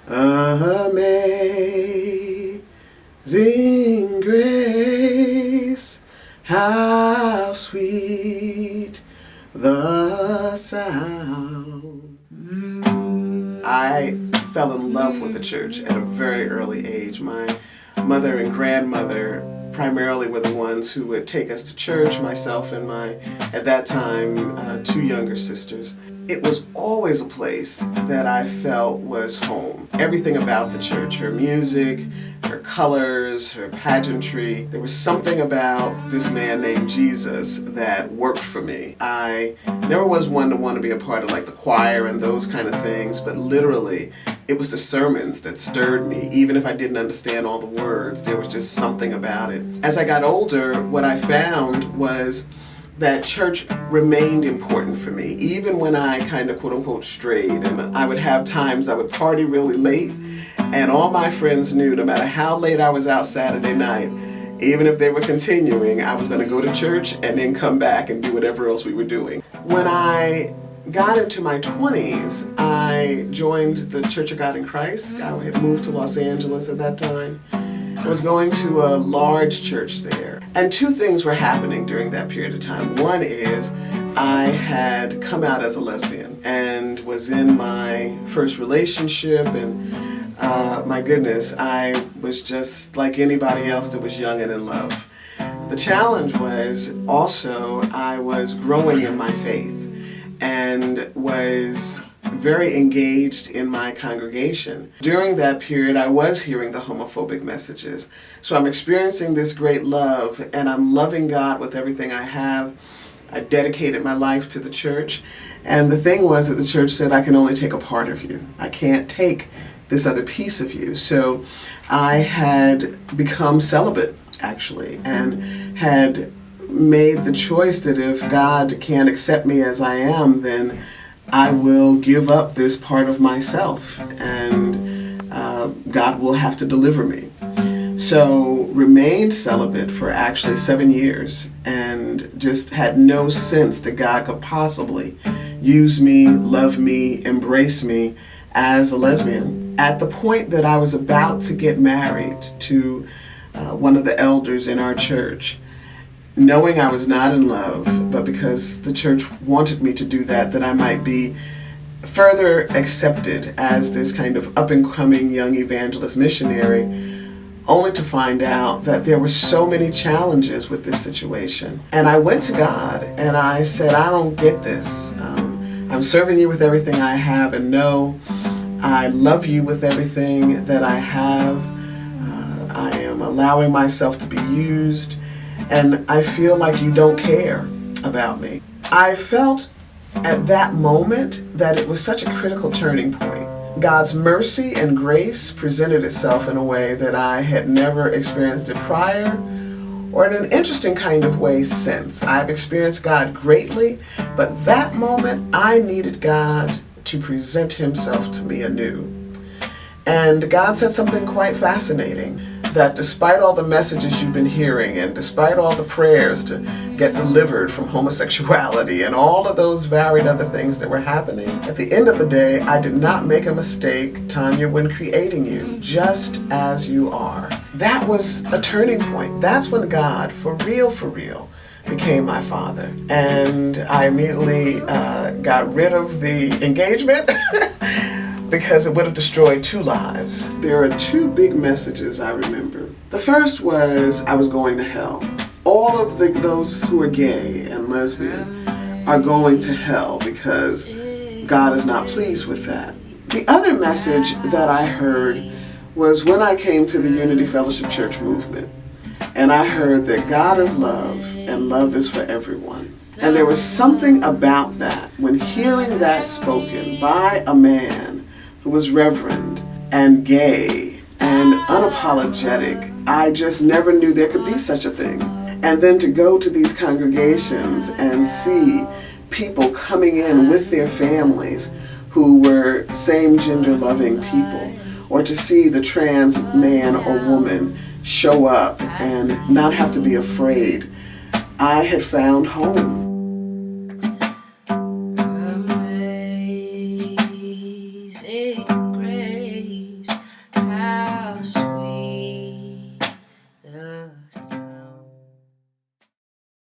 Amazing grace, how sweet the sound. I fell in love with the church at a very early age. My mother and grandmother primarily were the ones who would take us to church, myself and my, at that time, two younger sisters. It was always a place that I felt was home. Everything about the church, her music, her colors, her pageantry. There was something about this man named Jesus that worked for me. I never was one to want to be a part of like the choir and those kind of things, but literally it was the sermons that stirred me. Even if I didn't understand all the words, there was just something about it. As I got older, what I found was that church remained important for me, even when I kind of quote unquote strayed. And I would have times I would party really late, and all my friends knew no matter how late I was out Saturday night, even if they were continuing, I was going to go to church and then come back and do whatever else we were doing. When I got into my 20s, I joined the Church of God in Christ. I had moved to Los Angeles at that time. I was going to a large church there. And two things were happening during that period of time. One is I had come out as a lesbian and was in my first relationship, and my goodness, I was just like anybody else that was young and in love. The challenge was also I was growing in my faith and was very engaged in my congregation. During that period, I was hearing the homophobic messages. So I'm experiencing this great love, and I'm loving God with everything I have. I dedicated my life to the church. And the thing was that the church said, I can only take a part of you. I can't take this other piece of you. So I had become celibate, actually, and had made the choice that if God can't accept me as I am, then I will give up this part of myself, and God will have to deliver me. So remained celibate for actually 7 years, and just had no sense that God could possibly use me, love me, embrace me as a lesbian. At the point that I was about to get married to one of the elders in our church, knowing I was not in love, but because the church wanted me to do that, that I might be further accepted as this kind of up-and-coming young evangelist missionary, only to find out that there were so many challenges with this situation. And I went to God and I said, I don't get this. I'm serving you with everything I have, and no, I love you with everything that I have. I am allowing myself to be used, and I feel like you don't care about me. I felt at that moment that it was such a critical turning point. God's mercy and grace presented itself in a way that I had never experienced it prior, or in an interesting kind of way since. I've experienced God greatly, but that moment I needed God to present himself to me anew. And God said something quite fascinating, that despite all the messages you've been hearing, and despite all the prayers to get delivered from homosexuality and all of those varied other things that were happening, at the end of the day, I did not make a mistake, Tonyia, when creating you, just as you are. That was a turning point. That's when God, for real, became my father. And I immediately got rid of the engagement because it would have destroyed 2 lives. There are 2 big messages I remember. The first was I was going to hell. All of those who are gay and lesbian are going to hell because God is not pleased with that. The other message that I heard was when I came to the Unity Fellowship Church movement, and I heard that God is love and love is for everyone. And there was something about that, when hearing that spoken by a man who was reverend and gay and unapologetic, I just never knew there could be such a thing. And then to go to these congregations and see people coming in with their families who were same-gender loving people, or to see the trans man or woman show up and not have to be afraid, I had found home.